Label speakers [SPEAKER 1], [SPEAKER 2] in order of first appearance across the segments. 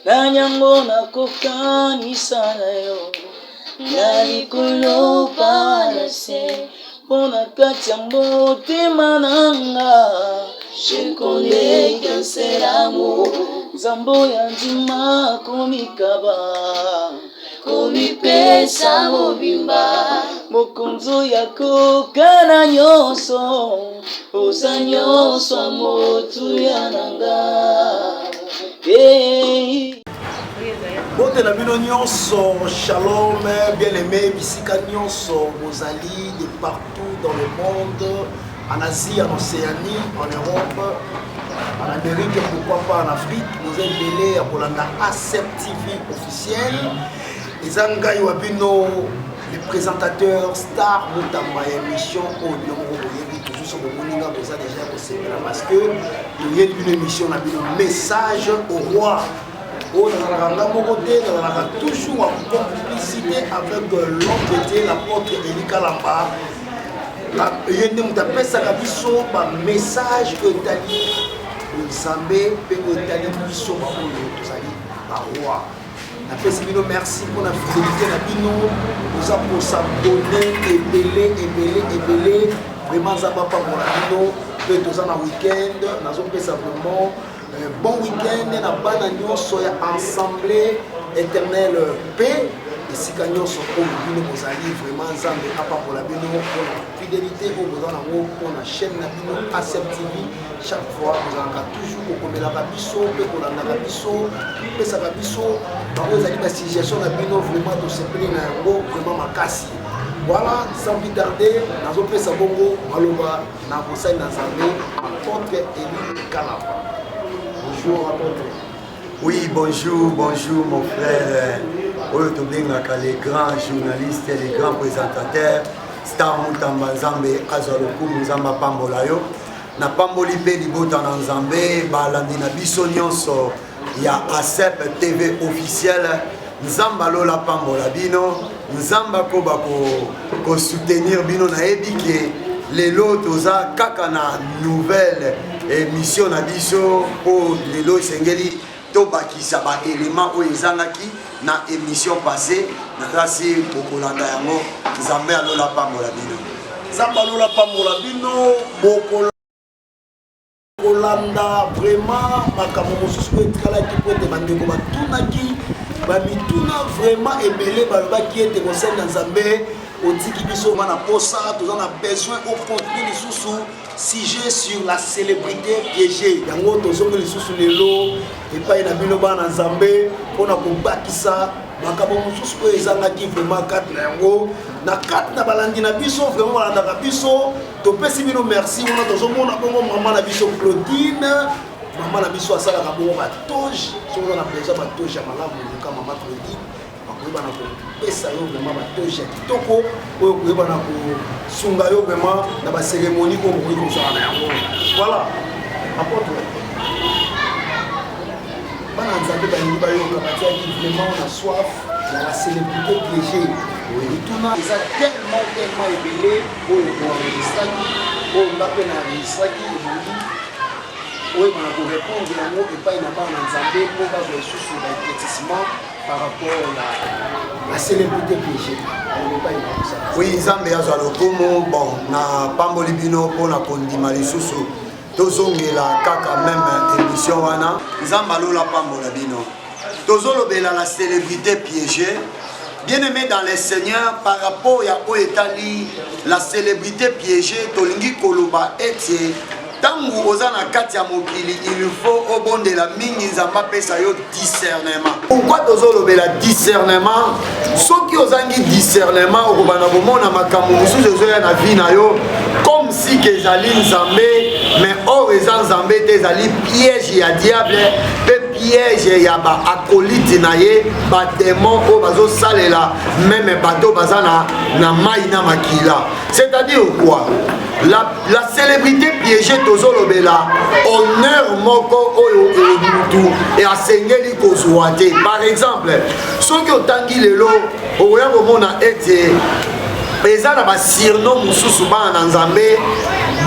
[SPEAKER 1] nanyango nakokanisa na yo na likolo palase mpona kati ya motema nanga. Je connais que c'est l'amour, nzambo ya ndima komikaba komipesa mobimba mokonzo ya kokana nyonso oza nyonso ya motuya nanga.
[SPEAKER 2] Bote na bino nyonso, shalom, bien-aimés, bisika nyonso, bozali de partout dans le monde, en Asie, en Océanie, en Europe, en Amérique, pourquoi pas en Afrique. Nous sommes belés à Bolanda ACEP TV officiel. Les Angaï Wabino, les présentateurs stars, notamment émission au toujours sur le moninga, vous avez déjà aussi parce que il y a une émission, on a un message au roi. On a toujours en complicité avec l'entité, l'apôtre Eli Kalamba. Il y a un message que tu as dit, Zambé, que tu as dit, roi. Merci pour la fidélité. Nous avons s'abonner, ébélé. Vraiment, ça va pas pour la bino. Nous sommes en week-end, nous avons simplement. Bon week-end, na bana nyonso ya assemblée éternelle paix. Et si nous sommes au bino bozali vraiment nzambe apa pour la bino pour la fidélité au besoin pour la chaîne na bino ACEP TV. Chaque fois nous avons toujours kokomela biso pe kolanda biso pe sa biso ba ozali ba situation na bino vraiment to se plaît na yango vraiment makasi. Voilà, sans plus tarder, nous avons fait ça bongo maloba na conseil na nzambe apôtre Eli Kalamba. Bonjour, apôtre.
[SPEAKER 3] Oui, bonjour mon frère. Les grands journalistes, les grands présentateurs, Star Moutamba Nzambe, Azaloku Nzamba Pambolayo. Na Pamboli pe libota na Nzambe, balandi na biso nyonso ya ACEP TV officiel. Nzamba lola Pambola bino, Nzamba koba ko soutenir bino na ebike. Lelo toza kaka na nouvelle émission na biso o lelo sengeli to bakisa ba élément o ezangaki na émission passée na grâce bokolanda yango Nzambe alola Pambola bino.
[SPEAKER 2] Nzamba alola Pambola bino bokolanda vraiment makambo mosusu etalaki po te bandeko batunaki bamituna vraiment ebele balobaki ete kosenda Nzambe otiki biso mana posa toza na besoin au contenu lisusu sujet sur la célébrité piégée yango tozongi lisusu lelo epai na bino bana Nzambe mpona kobakisa makambo mosusu oyo ezangaki vraiment kati na yango na kati na balandi na biso vraiment balandaka biso topesi bino merci wana tozomona bongo mama na biso Claudine mama na biso asalaka bongo batoge soki na plaisir batoge ya malamu luka mama Claudine koyeba na kopesa yo vraiment batoge ya kitoko oyo koyeba na kosunga yo vraiment na bacérémonie oyo bokoki kozala na yango. Voilà apôtre bana Nzambe balingi bayoka batiaki vraiment na soif ya la célébrité piégée etuna eza tellement ebele oyo koenregistraki oyo nga mpe na enregistraki ebongi oyo bana korépondre yango epai na bana Nzambe mpo bazwa lisusu baéclaircissement par rapport à la célébrité piégée.
[SPEAKER 3] Oui, Nzambe azwa lokumu bon na pamboli bino mpona kondima lisusu tozongela kaka même émission wana Nzambe alola Pambola bino tozolobela la célébrité piégée. Bien-aimé dans les seigneurs, par rapport à Oetali, la célébrité piégée, tolingi koloba ete tangu ozana kati ya mokili, il faut au bon de la mingi Nzamba pesa yo discernement. Pourquoi tozolobela discernement? Soki ozangi discernement okobana komona makambo mosusu ezoya na vie na yo comme si kezali Nzambe, mais or eza Nzambe te ezali piège ya diable pe piège ya ba acolyte na ye ba démon o bazo salela même bato bazana na mai na makila. C'est-à-dire quoi? La célébrité piégée tozolobela honneur moko oyo mutu et asengeli kozwa te. Par exemple, soki otangi lelo oya komona ete eza na ba surnom mususu bana na Nzambe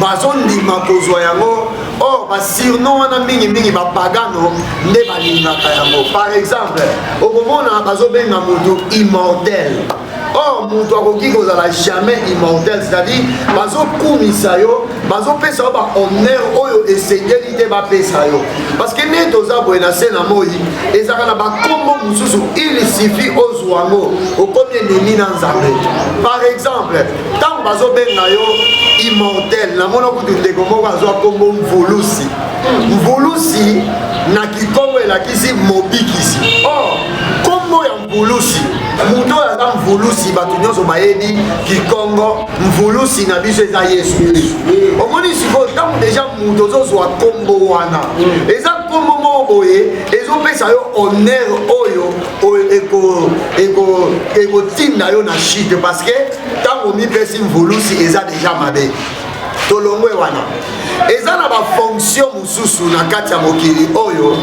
[SPEAKER 3] bazondima kozwa yango Or, surnom wana mingi bapagano nde balingaka yango. Par exemple, okomona bazobenga moto immortel. Or, moto akoki kozala jamais immortel, c'est-à-dire bazokumisa yo, bazopesa yo ba honneur oyo esengeli te bapesa yo. Parce que ne toza boye na se na moi, ezaka na bakombo mosusu, il suffit ozwa yango okomi ennemi na Nzambe. Par exemple, tant bazobenga yo immortel, namona kutu ndeko moko azwa kombo mvulusi. Mvulusi na kikongo elakisi mobikisi. Or, kombo ya mvulusi, muto aza mvulusi bato nyonso bayebi kikongo mvulusi na biso eza Yesu. Omoni sikoyo ntango deja mutu ozozwa kombo wana eza kombo moko boye ezopesa yo honneur oyo ekotinda yo na chute parce que ntango mipesi mvulusi eza deja mabe. Tolongwe wana eza na bafonction mosusu na kati ya mokili oyo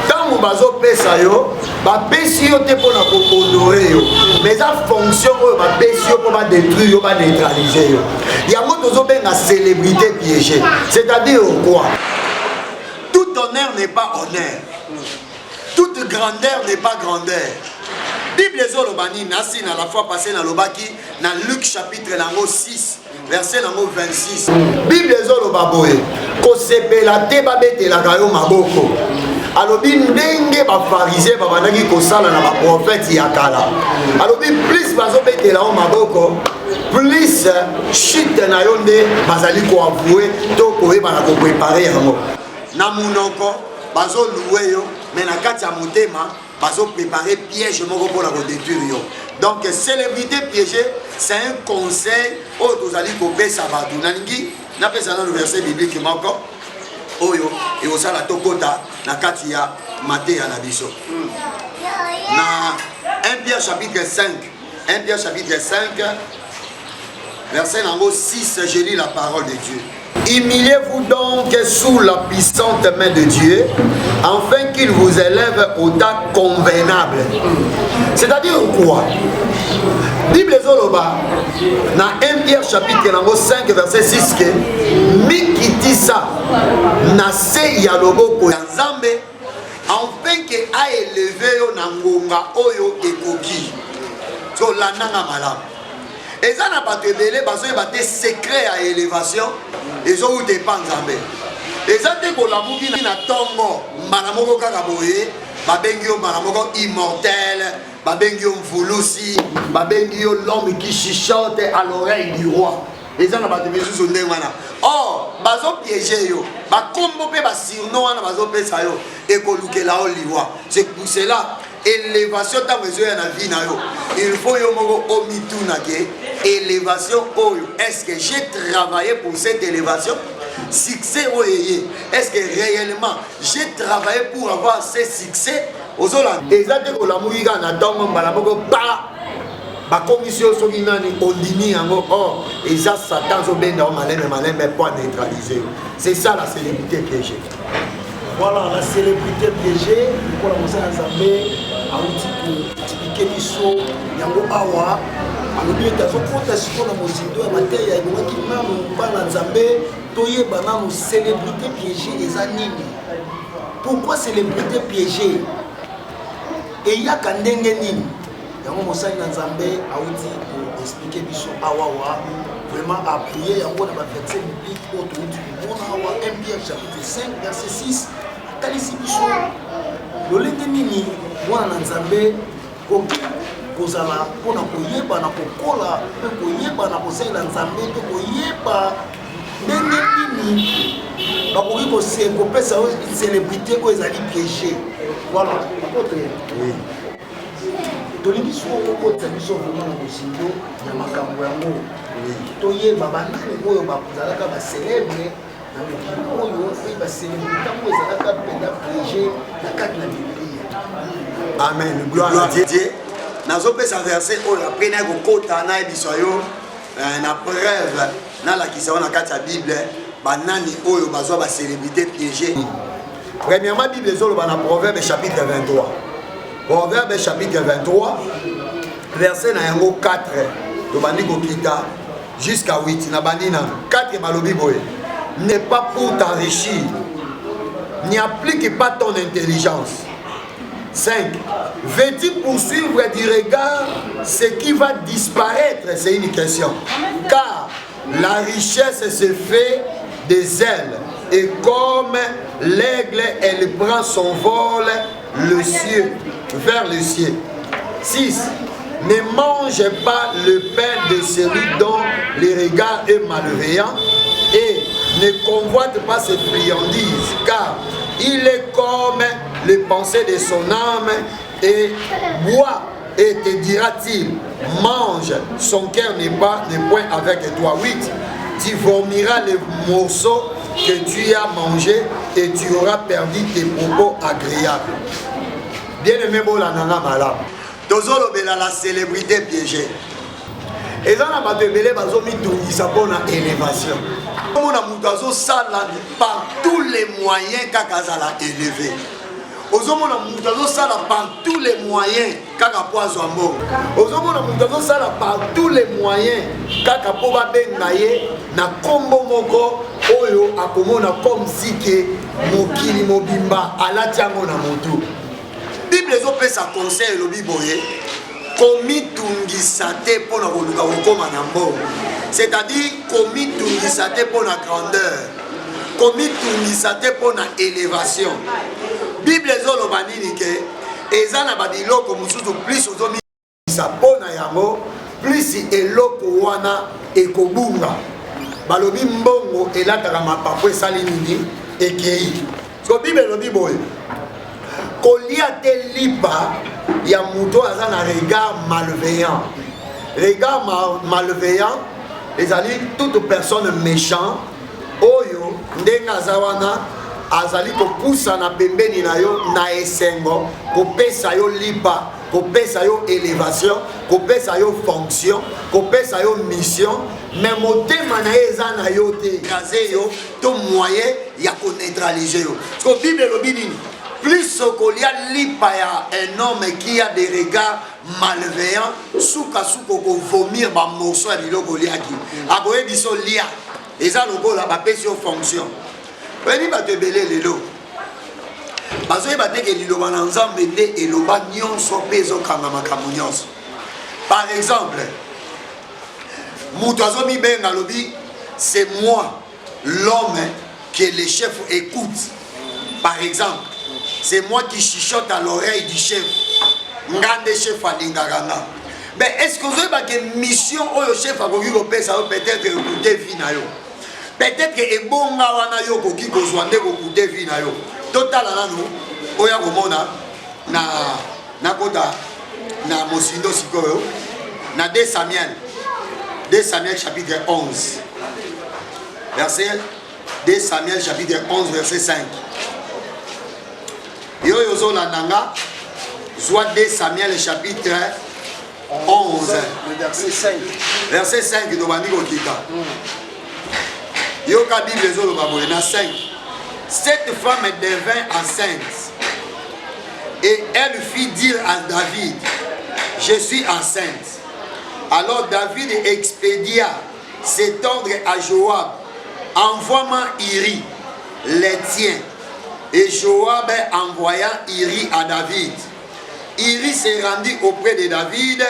[SPEAKER 3] ntango bazopesa yo bapesi yo te mpona kohonore yo mais eza fonction oyo bapesi yo mpo badétruire yo baneutralize yo. Yango tozobenga célébrité piégée. C'est-à-dire quoi? Tout honneur n'est pas honneur, toute grandeur n'est pas grandeur. Bible ezoloba nini? Nasi na la fois passée nalobaki na Luc chapitre 6 verset 26. Bible ezoloba boye kosepela te babetelaka yo maboko. Alobi ndenge bafarisé babandaki kosala na baprofete ya kala. Alobi plus bazobetela yo maboko, plus chute na yo nde bazali koavouer to koyeba na koprepare yango. Na munoko bazoluwe yo, mais na kati ya motema bazo préparer piège moko pour la détruire yo. Donc célébrité piégée, c'est un conseil au tozali kopesa bato. Nalingi na pesa na le verset biblique moko oyo et osala tokota na kati ya Matthieu na biso. Na 1 Pierre chapitre 5, 1 Pierre chapitre 5 verset 6, je lis la parole de Dieu. Humiliez-vous donc sous la puissante main de Dieu, afin qu'il vous élève au temps convenable. C'est-à-dire quoi? Bible zoloba na 1 Pierre chapitre 5 verset 6 que mikitisa na se ya loboko ya Nzambe afin que a élevé yo na ngonga oyo ekoki. So lananga malamu. Eza na bato ebele bazoyeba te secret ya élévation ezouta epa Nzambe. Eza te kolamuki na ntongo mbala moko kaka boye babengi yo mbala moko immortel, babengi yo mvulusi, babengi yo l'homme qui chuchote à l'oreille du roi. Eza na bato misusu ndenge wana. Or bazopiége yo bakombo mpe basurnom wana bazopesa yo ekolukela yo liwa. C'est pour cela élévation ntango ezoya na vie na yo il faut yo moko omituna ke élévation oyo est-ce que j'ai travaillé pour cette élévation? Succès oyo est-ce que réellement j'ai travaillé pour avoir ce succès? Ozola eza te kolamuki kaka na ntongo mbala moko pa bakomisi yo soki nani ondimi yango. Or eza Satan azobenda yo malembe po neutraliser yo. C'est ça la célébrité piégée.
[SPEAKER 2] Voilà la célébrité piégée pour la mosala Nzambe auti kotipike biso yango awa alobi ete azokota siko na mozindo ya mateya ebongaki nanu bana Nzambe toyeba nanu célébrité piégée eza nini. Pourquoi célébrité piégée eyaka ndenge nini? Yango mosali na Nzambe auti koexplike biso awawa vraiment appuyer yango na baverset biblique oyo touti komona awa 1 Pierre chapitre 5 verset 6 atalisi biso lolenge nini mwana na Nzambe koki kozala mpona koyeba na kokola mpe koyeba na kosalela Nzambe mpe koyeba ndenge nini bakoki kopesa célébrité oyo ezali piégé. Voilà apotre tolingi so okotisa biso vraimen na mozindo ya makambo yango toyeba banani oyo bazalaka bacélébre na mokili oyo oyo bacélébrité oyo ezalaka mpena piégé na kati na biblia.
[SPEAKER 3] Amen. Gloire à Dieu. Nazopesa verset oyo après na kokota na ebiso yo na preuve na lakisa na kati ya Bible banani oyo bazwa ba célébrité piégée. Premièrement Bible ezoloba na Proverbe chapitre 23. Proverbe chapitre 23 verset na yango 4 tobandi kokita jusqu'à 8 na bandi na 4 balobi boye n'est pas pour t'enrichir. N'applique pas ton intelligence. 5. Veux-tu poursuivre du regard ce qui va disparaître? C'est une question. Car la richesse se fait des ailes. Et comme l'aigle, elle prend son vol vers le ciel. 6. Ne mange pas le pain de celui dont le regard est malveillant et ne convoite pas ses friandises, car il est comme les pensées de son âme et boit et te dira-t-il, mange, son cœur n'est point avec toi. 8. Tu vomiras les morceaux que tu as mangés et tu auras perdu tes propos agréables. Bien-aimé, Bolananga Malam. Tozolobela la célébrité piégée. Et dans la batebele bazomi tungisa pour la élévation. Comme on a moutazo ça par tous les moyens kakazala élevé. Ozomona moutazo ça par tous les moyens kakapoazo ambo. Ozomona moutazo ça par tous les moyens kakapoba bengaye na kombo moko oyo akomona comme si que mokili mobimba alatiango na motu. Bible ezopesa conseil lobi boye komitungisa te mpona koluka kokoma na mbongo, c'est-à-dire komitungisa te mpona grandeur, komitungisa te mpona élévation. Bible ezoloba nini ke eza na babiloko mosusu plus ozomitungisa mpona yango plus eloko wana ekobunga. Balobi mbongo elataka mapapu esali nini ekei. So Bible elobi boye kolia te lipa ya muto aza na regard malveillant. Regard malveillant, ezali toute personne méchant oyo ndenge azawana azali kopusa na pembeni na yo na esengo kopesa yo lipa, kopesa yo élévation, kopesa yo fonction, kopesa yo mission, mais motema na eza na yo te kaze yo to moyen ya ko neutraliser yo. So Bible lobi nini? Plus qu'il y a l'ipaya, un homme qui a des regards malveillants, souka souko ko vomir ba morceau à biloko liaki. Aboye biso lia. Et ça logo la ba pesio fonction. Beni ba te belé lelo. Bazoye ba te ke lilo bananzambe nde eloba nyonso pezo kanga makambo nyonso. Par exemple, Moutazo mi benga lobi, c'est moi l'homme que les chefs écoutent. Par exemple, c'est moi qui chuchote à l'oreille du chef. Ngande chef alingaganga. Mais est-ce que vous avez une mission au chef a peut-être écouter Vinayo? Peut-être que Ebonga wana yo koki kozwande écouter Vinayo. Total nanu oya komona na kota na mosindo sikoyo na 2 Samuel chapitre 11. Verset 2 Samuel chapitre 11 verset 5. Yoyozo Landanga, soit 2 Samuel chapitre 11.
[SPEAKER 2] Le verset 5.
[SPEAKER 3] Verset 5 de Bandiko Kita. Yoka Bible Zolo Baboyena 5. Cette femme devint enceinte. Et elle fit dire à David, je suis enceinte. Alors David expédia cet ordre à Joab, envoie-moi Iri, les tiens. Et Joab envoya Iri à David. Iri se rendit auprès de David,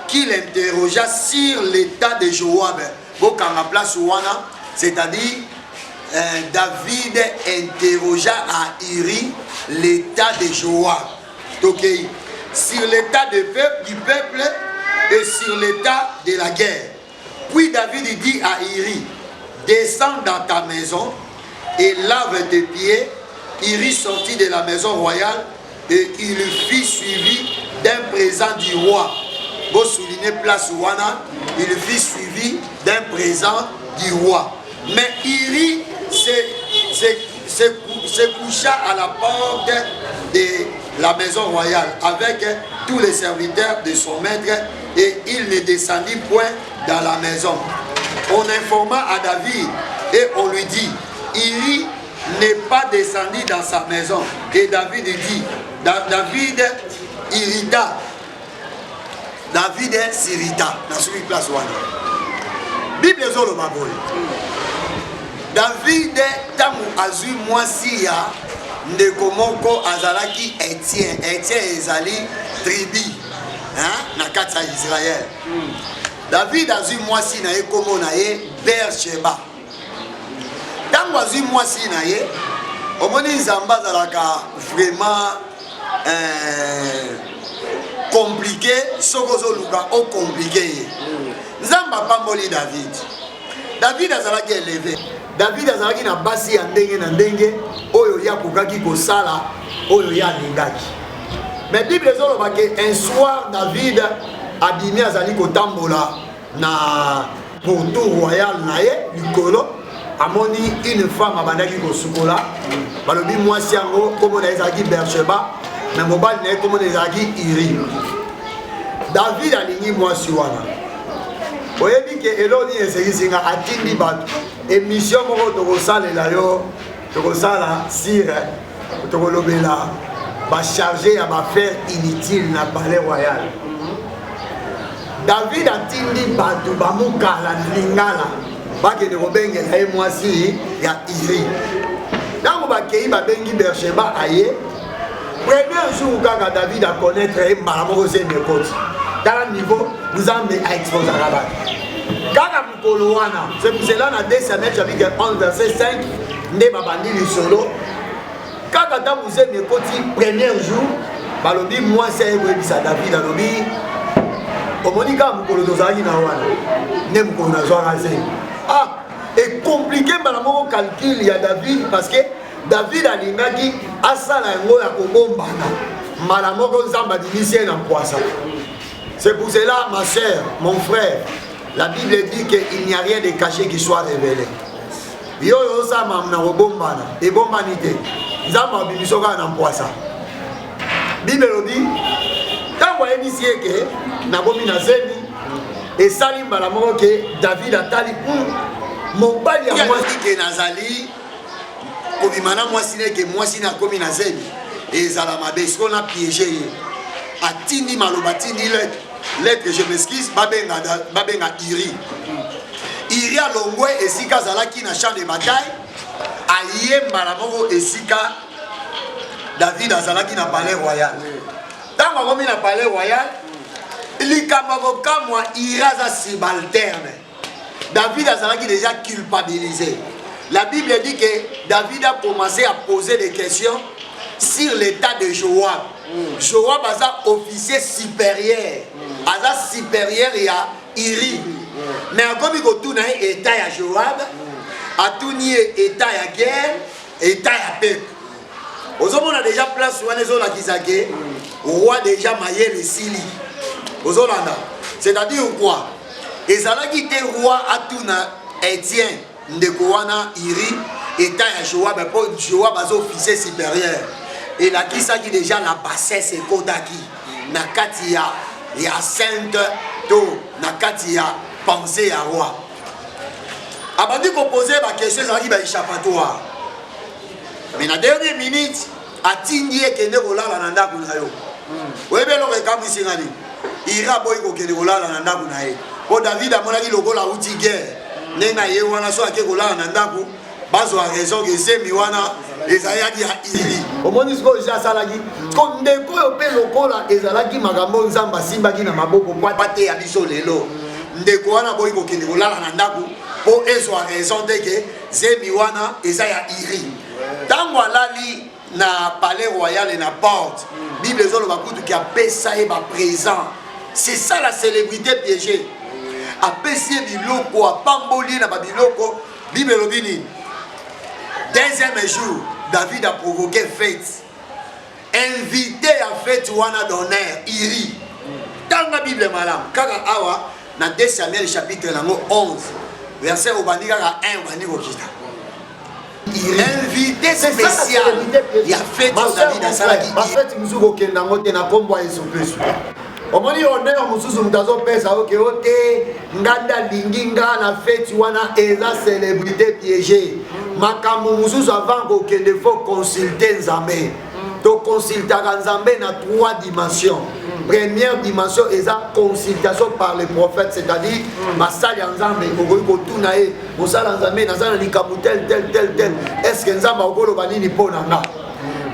[SPEAKER 3] qui l'interrogea sur l'état de Joab. C'est-à-dire, David interrogea à Iri l'état de Joab. Okay. Sur l'état du peuple et sur l'état de la guerre. Puis David dit à Iri, descends dans ta maison et lave tes pieds. Iri sortit de la maison royale et il fut suivi d'un présent du roi. Vous soulignez place Wana, il fut suivi d'un présent du roi. Mais Iri se coucha à la porte de la maison royale avec tous les serviteurs de son maître et il ne descendit point dans la maison. On informa à David et on lui dit, Iri n'est pas descendu dans sa maison. Et David dit, David irrita. David s'irrita. Dans ce place Bible Zolo Maboy. David tangu azui mwasi ya ndeko moko azalaki Etienne ezali tribu na kati ya Israël. David azui mwasi na ye kombo na ye Bersheba. Tangu azui mwasi na ye omoni nzambe azalaka vraiment compliqué soko zoluka o compliqué ye. Nzambe apamboli David azalaki élevé. David azalaki na basi ya ndenge na ndenge oyo ya kokaki kosala oyo ya lingaki. Mais Bible ezoloba ke un soir David abimi azali kotambola na pourtour royal na ye likolo amoni une femme abandaki kosukola balobi mwasi yango kombo na ezalaki Bersheba na mobali na ye kombo na ezalaki Iri. David alingi mwasi wana oyebi ke eloni esekisinga atindi bato émission moko tokosalela yo tokosala sire tokolobela bacharge ya bafaire inutile na palais royal. David atindi bato bamokala na lingala bakende kobengela ye mwasi ya Iri. Ntango bakei babengi Bersheba aye premier jour kaka David a connaître ye mbala moko se mekoti tala niveau nzambe a exposé la bato kaka mokolo wana. C'est pour cela na 2 Samuel chapitre 11 verset 5 nde babandi lisolo kaka ntango se mekoti premier jour balobi mwasi ayekoyebisa David alobi omoni kaka mokolo tozalaki na wana nde mokolo nazwaka se et compliqué mbala moko calcul ya David parce que David alingaki asala yango ya kobombana mbala moko nzambe adimisi ye na poisa. C'est pour cela ma sœur, mon frère, la Bible dit qu'il n'y a rien de caché qui soit révélé. Yo yo sa mamna kobombana e bombani te nzambe abimiso kaka na poisa. Bible dit tango ayebisi ye ke nabomi na zemi esali mbala moko ke David atali mobali ya mwasi ke nazali kobimana mwasi neke mwasi na komi na zemi ezala mabe siko na piégé ye atindi maloba atindi lettre je m'excuse babenga Iri alongwe esika azalaki na champ de bataille aye mbala moko esika David azalaki na palais royal. Tango akomi na palais royal likambo kokamwa Iri aza subalterne. David azalaki déjà culpabilisé. La Bible dit que David a commencé à poser des questions sur l'état de Joab. Joab aza officier supérieur. Aza supérieur ya Iri. Mais comme il y a état ya Joab, atuni état ya guerre, état ya peuple. On a déjà place sur les autres qui roi déjà maillé le Sili. C'est-à-dire quoi? Et ça a quitté roi Atuna Etienne Ndekowana Iri état ya Joab pour Joab as officier supérieur. Et là qui ça qui déjà la bassesse et Kodaki Nakatia ya sainte to Nakatia pensée à roi. Abandi qu'on posait ma question ça qui va échappatoire. Mais la dernière minute atindi ekende kolala na ndako na yo. Webe lo rekamu singani. Ira boy ko kende kolala na ndako na ye. Po David amonaki lokola uti guerre. Nenga ye wana so ake kolala na ndako bazo a raison que c'est mi wana ezayaki ya Iri. Omoni siko ja salaki. Ko ndeko yo pe lokola ezalaki makambo nzamba simbaki na maboko kwa pate ya biso lelo. Ndeko wana boy ko kende kolala na ndako po ezo a raison de que c'est mi wana ezaya Iri. Tango alali na palais royal et na porte, Bible zolo bakutu qui a pesa ba présent. C'est ça la célébrité piégée. A pesier biloko a pamboli na babiloko, Bible lobini. Deuxième jour, David a provoqué fête. Invité à fête wana d'honneur Iri. Dans la Bible malam, kaka awa na 2 Samuel chapitre 11, verset au bandika 1 bandi kokita. Invité spécial. Il a fait David à Salaki. Ma fête musuko kendango te na kombo Yesu Kristo. Omoni honneur mususu mutazo pesa oke ote nganda linginga na fête wana eza célébrité piégée. Makambo mususu avant ko kende faut consulter Nzambe. To toconsultaka Nzambe na 3 dimensions. Première dimension est la consultation par les prophètes, c'est-à-dire Masali Nzambe okoki kotuna ye mosala Nzambe nazana likambo tel. Est-ce que Nzambe akoloba nini mpo na nga?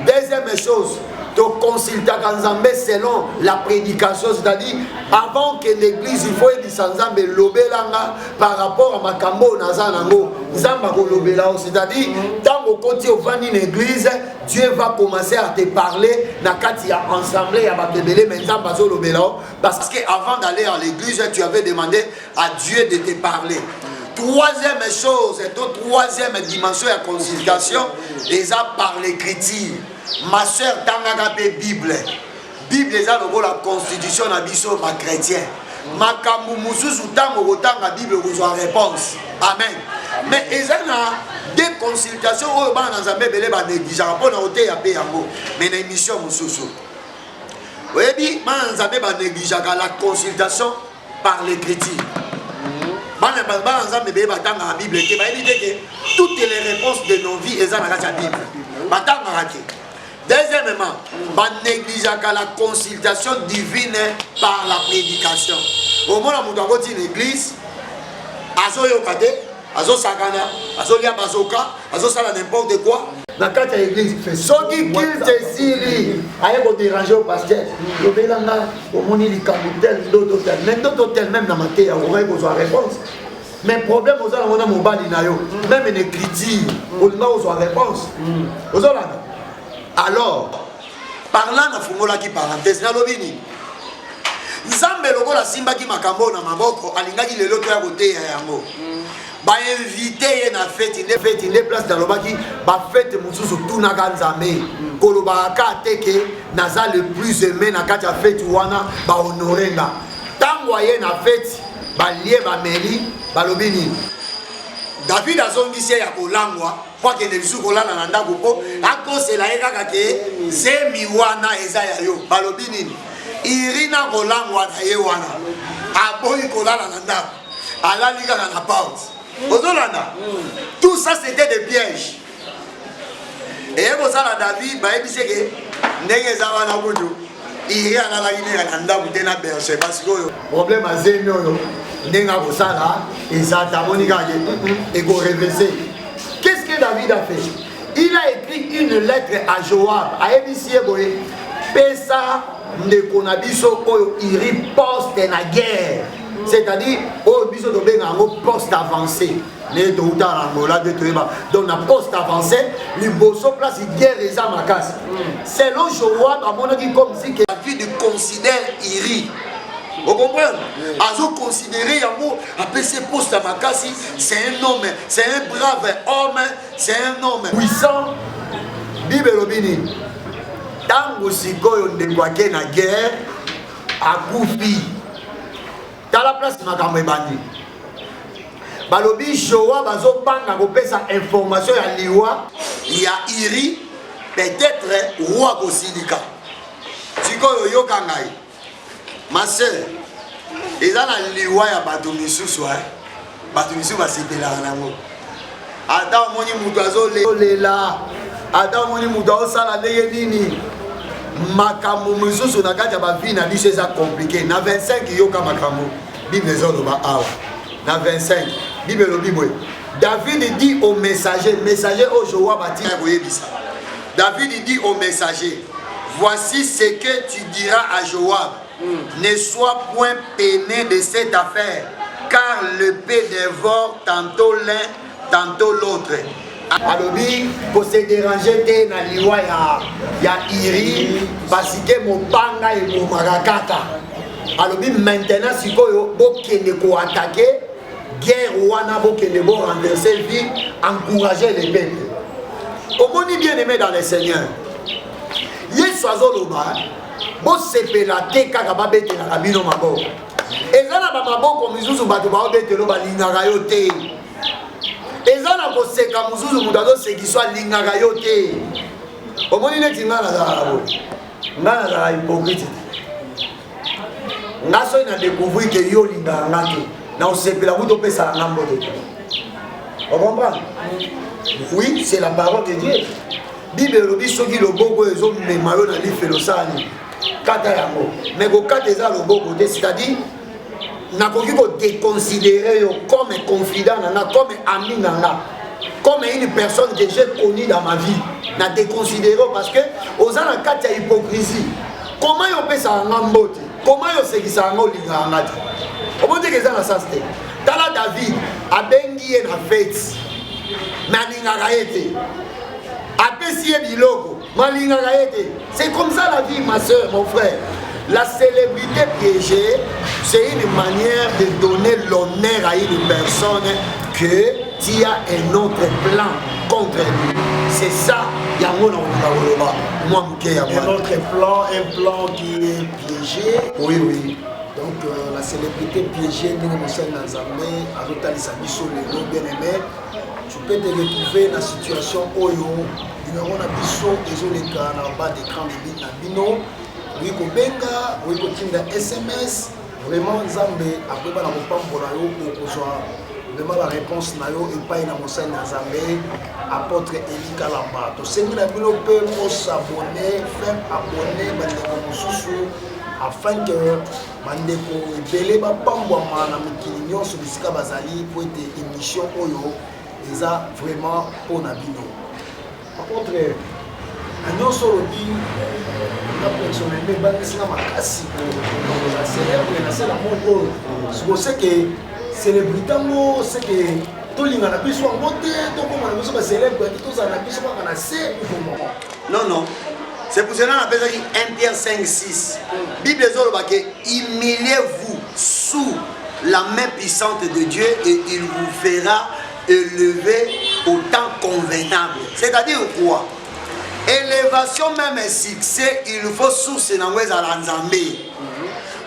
[SPEAKER 3] Deuxième chose, tu consultes Nzambe selon la prédication, c'est-à-dire avant que l'église il faut dire Nzambe lobelanga par rapport à makambo nazanango Nzamba kolobela, c'est-à-dire tant au côté au vani l'église Dieu va commencer à te parler na kati ya ensemble ya batebele mais Nzamba zo lobela parce que avant d'aller à l'église tu avais demandé à Dieu de te parler. Troisième chose, troisième dimension de consultation, les par l'écriture. Ma soeur, tangaka Bible. Bible est la constitution na biso ma chrétien. Ma kamumususu tango tanga Bible vous en réponse. Amen. Mais ils ont des consultations où ba na Nzambe belé ba négligeant pour na oté ya pe yango. Mais na émission mususu. Oui, ba Nzambe ba négligeant la consultation par l'écriture. Toutes les réponses de nos vies sont dans la Bible. Deuxièmement, on néglige la consultation divine par la prédication. Au moment où on a une église, azo yokate, azo sakana, azo lia bazoka, azo sala n'importe quoi. Dans quatre églises, ceux qui te siri, aïe pour déranger au pasteur. Le belanga, au moni li kamutel, d'autres hôtels, même d'autres hôtels, même dans ma tête, on va besoin de réponse. Mais le problème, on a mon bali nayo, même une écriture, on a besoin de réponse. Alors, parlant de Fumola qui parenthèse, na lobini. Nzambe logo la simba ki makambo na maboko, alingaki lelo to ya côté ya yango. Ba invité na fête, une place dans le baki, ba fête mususu tuna kanzambe. Koloba ka teke naza le plus aimé na kati ya fête wana ba honorenga. Tango ye na fête, ba lié ba meli, ba lobini. David azongisi ya kolangwa, kwa ke nebisu kolana na ndako po, akosela ye kaka ke zemi wana eza ya yo. Ba lobini. Irina kolangwa na ye wana. Aboyi kolana na ndako. Alali kaka na porte. Tout ça c'était des pièges. Et pour ça David, bah il disait que n'engagez pas na boudou. Il y a la ligne à l'anda boudé na berger parce que problème à zéro n'enga pour ça là et ça t'a monica et go reverser. Qu'est-ce que David a fait? Il a écrit une lettre à Joab à Ebisie boy. Pesa ndekonabiso oyo il riposte na guerre. C'est-à-dire, au biso de bengango poste avancé. Donc, la poste avancé, le bosso place, il guerre les armes à casse. Selon Joab, à mon avis, comme si David considère Iri. Vous comprenez? Azo considéré Yamo, après ses postes à Makassi, c'est un homme, c'est un brave homme, c'est un homme puissant. Bible Lobini. Tango Sikoyo Ndengwake na guerre, à Koufi. Dans la place de Makamwe Bandi. Balobi Joa bazo panga kopesa information ya liwa ya Iri peut-être roi Kosilika. Sikoyo yoka ngai. Ma sœur, eza na liwa ya bato misusu bato misusu basepela nango. Ata moni mutu azolela, ata moni mutu azosala ndenge nini. Makambo misusu na kati ya bavi na biso eza compliqué. Na 25 yoka makambo Bible ezoloba awa. Na 25 Bible lobi. David dit au messager au Joab bati koyebisa. David dit au messager, voici ce que tu diras à Joab. Ne sois point peiné de cette affaire, car l'épée dévore tantôt l'un, tantôt l'autre. Alobi, pour se déranger te na liwa ya Iri, parce que mon panga et mon marakata. Alobi, maintenant si koyo bokende ko attaquer, guerre wana bokende bo renverser vie, encourager les peuples. Comment on est bien aimé dans le Seigneur? Yesu azoloba, bo sepela te kaka ba bete na kabino maboko. Ezana ba maboko misusu bato ba bete lo ba lingaka yo te. Ezana ko seka mususu mudazo seki so lingaka yo te. Omoni neti ngana za rabo. Ngana za hypocrite. Ngaso ina découvrir que yo lingaka ngate. Na osepela muto pesa ngambo te. On comprend? Oui, c'est la parole de Dieu. Bible lobi soki loboko ezo memayo na lifelo sani kata yango mais ko kata eza loboko te, c'est-à-dire nakoki ko déconsidérer yo comme confident nanga, comme ami nanga, comme une personne que j'ai connue dans ma vie, na déconsidérer parce que oza na kata ya hypocrisie. Comment yo pesa nga mbote, comment yo sekisa nga olinga nga te, omonde ke eza na sens te. Tala David abengi ye na fête mais alingaka ye te, apesi ye biloko malingaka ye te. C'est comme ça la vie, ma soeur, mon frère. La célébrité piégée, c'est une manière de donner l'honneur à une personne que tu as un autre plan contre lui. C'est ça, il y a un
[SPEAKER 2] autre plan, un plan qui est piégé.
[SPEAKER 3] Oui, oui.
[SPEAKER 2] Donc la célébrité piégée, nous sommes dans Zambé, à Rotalisa Bisso, les bien aimés. Tu peux te retrouver dans la situation où numéro na biso ezoleka na bas d'écran de bino. Oui, kobenga, oui, kotinda SMS. Vraiment, Zambé, après la mopambo na yo, okozwa vraiment la réponse na yo et pas na mosai na Zambé, apôtre Eli Kalamba. To sengi na bino pe pour s'abonner, faire abonner bandeko mosusu afin que bandeko ebele bapambwama na mikili nyonso bisika bazali po ete émission oyo eza vraiment pour na bino. Apôtre nyonso olobi na personnellement bangisina makasi la célèbre na sala monde oyo c'est que célébrité ngo c'est que tolinga na biso ngo te tokoma na biso ba célèbre tozala na biso baka na se
[SPEAKER 3] non non, c'est pour cela qu'on appelle ça 1 Pierre 5:6. Bible dit humiliez-vous sous la main puissante de Dieu et il vous fera élever au temps convenable. C'est-à-dire quoi? Élévation même et succès, il faut source dans les Nzambé.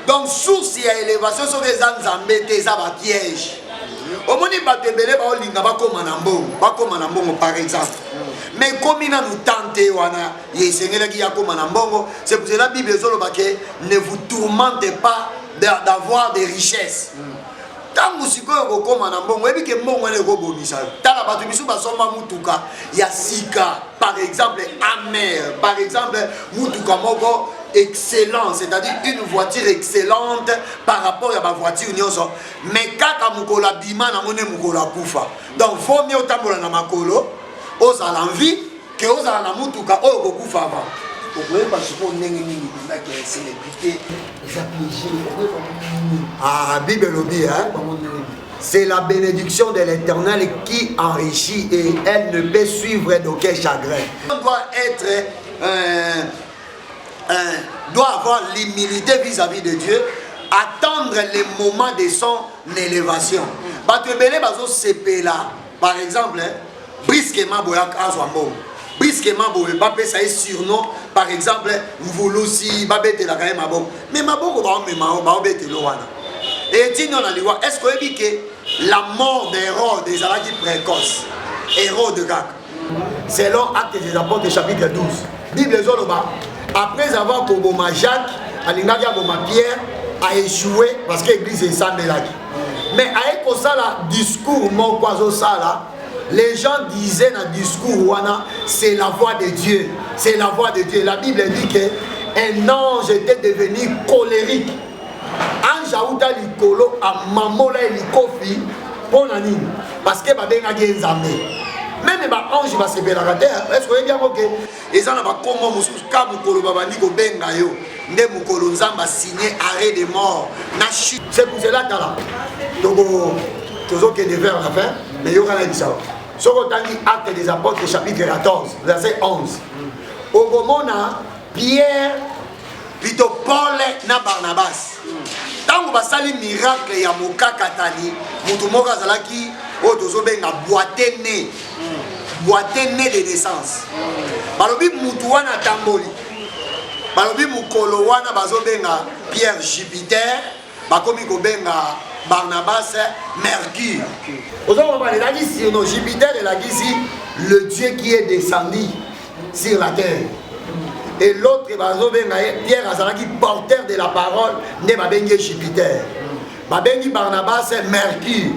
[SPEAKER 3] Donc source et élévation sur les Nzambé, c'est un piège. Au moment où par exemple. Mais comme il nous tente, c'est pour cela que la Bible dit ne vous tourmentez pas d'avoir des richesses. Tant que vous avez par exemple amer, par exemple excellent, c'est-à-dire une voiture excellente par rapport à ma voiture. Mais quand vous avez bima na mone mukola kufa. Donc faut mieux tambola na makolo, oza l'envie que oza na mutuka o kufa avant.
[SPEAKER 2] Vous pouvez pas supposer que c'est célébrité, les appliqués.
[SPEAKER 3] Ah, Bible le dit, hein? C'est la bénédiction de l'Éternel qui enrichit et elle ne peut suivre d'aucun chagrin. On doit être, doit avoir l'humilité vis-à-vis de Dieu, attendre les moments de son élévation. Par exemple, brisquement, brisquement, ça est surnom, par exemple, Mvulusi, Babete la Kaye Mabon. Mais Mabon, Babete Loana. Et dis-nous, est-ce que vous dit que la mort d'Hérode des Alaki précoce, Hérode de Gag, selon Actes des Apôtres, chapitre 12, Bible Zoloba, après avoir Koboma Jacques, Alingaga Boma Pierre, a échoué parce que l'église est sans Melaki. Mais avec ça, discours, mon quasi ça, les gens disaient dans le discours Wana, c'est la voix de Dieu. C'est la voix de Dieu. La Bible dit qu'un ange était devenu colérique. Ange aouta likolo a mamola likofi pour la ligne. Parce que babenga genzambe. Même les anges va se faire la terre. Est-ce que vous bien ok? Et ça n'a pas comment moussous ka mukolo babandi ko benga yo. Nde mukolo nzamba signé arrêt de mort. C'est pour cela tala. Donc toujours que des vers à la fin, mais il y aura la mission. Ce qu'on a dit, Actes des Apôtres, chapitre 14, verset 11. Au moment Pierre, plutôt Paul na Barnabas. Tant que ça les miracles ya moka katani, mutu moka zalaki o tozo benga boité né de naissance. Balobi mutu wana tamboli. Balobi mukolo wana bazo benga Pierre Jupiter, bakomi ko benga Barnabas Mercure. Aujourd'hui, on a dit sur nos Jupiter, il a dit le Dieu qui est descendu sur la terre. Et l'autre, Pierre Azalaki, porteur de la parole, n'est pas béni Jupiter. Babeni Barnabas Mercure.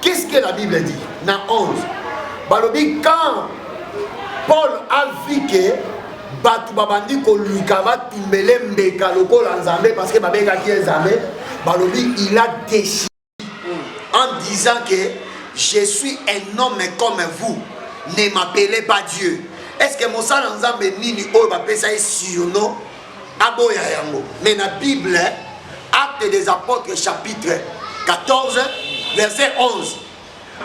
[SPEAKER 3] Qu'est-ce que la Bible dit? Dans 11. Balobi, quand Paul a vu que batu babandi ko luika va tumbele mbeka lokola nzambe parce que babeka ki nzambe balobi il a décidé en disant que je suis un homme comme vous, ne m'appelez pas Dieu. Est-ce que Moussa Nzambe nini o ba pesa surnom aboya yango? Mais la Bible, Actes des Apôtres chapitre 14 verset 11.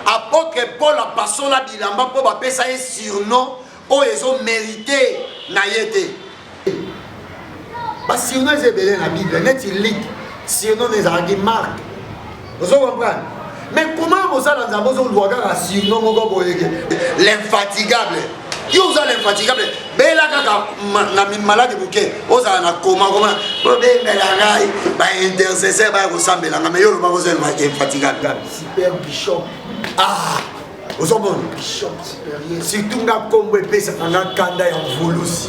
[SPEAKER 3] Apôtre Paul a passé la bilamba pour ba pesa surnom o ils ont mérité na yete. Ba surnom c'est belé la Bible, net il lit. Surnom des arguments. Vous comprenez? Mais comment vous allez l'infatigable? Qui vous a l'infatigable? Bela kaka na malade bouquet. Vous allez na coma comment? Problème la raille, ba intercesseur ba ressemble la mais yo ba vous êtes infatigable.
[SPEAKER 2] Super bishop.
[SPEAKER 3] Ah, vous avez
[SPEAKER 2] Bishop supérieur.
[SPEAKER 3] surtout na kombo pesa na kanda ya volusi.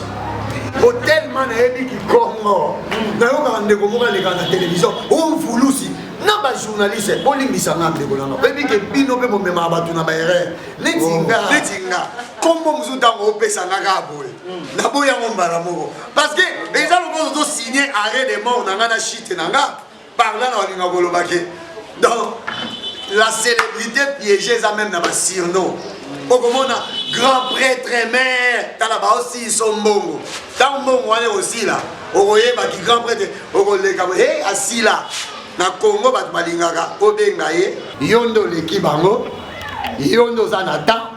[SPEAKER 3] Tellement na yebi ki kongo. Na yo ka ndeko mo ka le kana télévision. On volusi. Non, bah journaliste, on lit ça dans le bolano. Baby que bino pe mo mema batu na ba erreur. Netinga. Comment vous dans au pesa na gabo. Na boya mo mbala moko. Parce que les gens vont signer arrêt de mort na na shit na nga. Parlant na linga golobake. Donc la célébrité piégée ça même na ba surnom. Comment on grand prêtre mère, t'as là-bas aussi son bongo. Dans bongo on est aussi là. Oye ba ki grand prêtre, le kabo. Hey assis là. Na Congo bat balingaka obenga ye yondo leki bango yondo zanata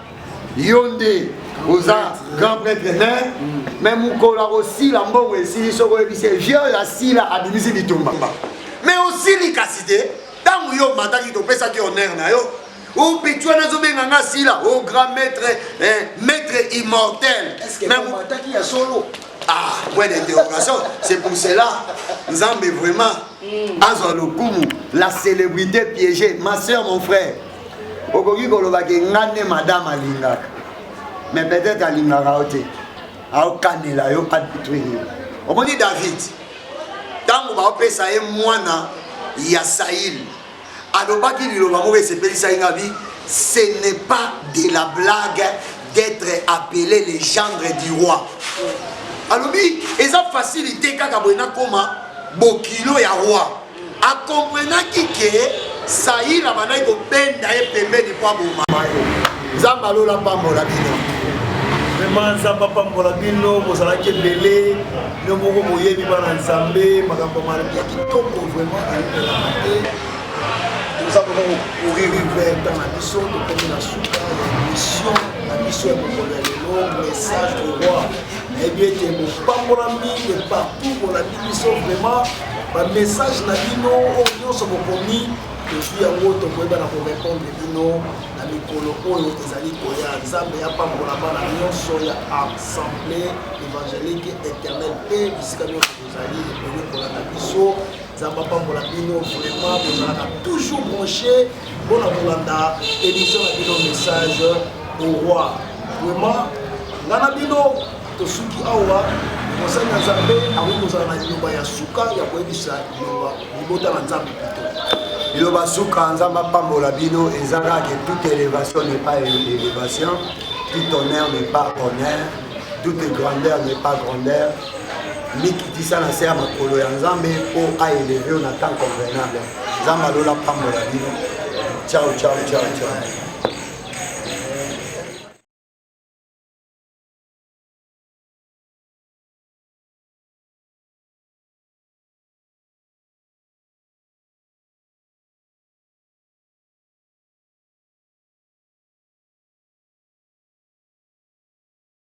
[SPEAKER 3] yonde oza grand prêtre mais mukola aussi la mbongo esili soko ebise vieux la sila abimisi bitumba mais aussi likasite tangu yo mataki to pesa ki honneur na yo ou pitwa na zobenga nga sila au grand maître maître immortel
[SPEAKER 2] est-ce que mataki ya solo?
[SPEAKER 3] Ah, point d'interrogation. C'est pour cela, Nzambe vraiment, la célébrité piégée. Ma soeur, mon frère, Okoki Kolobake, Ngane Madame Alingak. Mais peut-être Alingaka Ote. Aokanela yo habitué. On dit David, tant que vous pesa e mwana ya Saïl. Alobaki Lilobango se pelisa ingabi, ce n'est pas de la blague d'être appelé le gendre du roi. Alors, et ça facilité quand on a comme bokilo ya roi. A comprendre qui que ça y la manière qu'on peine d'aller pembe du poids bouma. Zambalo la pambola bino.
[SPEAKER 2] Vraiment Zamba pambola bino, vous allez que belé, nous moko moye bi bana nzambe, makambo mala bien kitoko vraiment aller la matin. Nous avons courir vers dans la mission de première souka, la mission est pour le message du roi. Eh bien, tu es partout, pour la mission vraiment, le message na bino, on se commis, je suis en haut, pour répondre bino, la mikolo, les alliés, Nzambe, ya pas pour la bande, la assemblée évangélique éternelle, paix, ici, les alliés, pour la mission, Nzamba pas pour la bino, vraiment, vous allez toujours branché, pour la émission, la message au roi. Vraiment, la bino, tosuki awa mosali na nzambe akokozala na liloba ya suka ya koyebisa libota na nzambe plutôt
[SPEAKER 3] liloba suka nzambe apambola bino ezalaka que toute élévation n'est pas élévation, tout honneur n'est pas honneur, toute grandeur n'est pas grandeur. Mikitisa na se ya makolo ya nzambe mpo aélevé na temps convenable. Nzambe alola pambola bino. Ciao, ciao, ciao, ciao.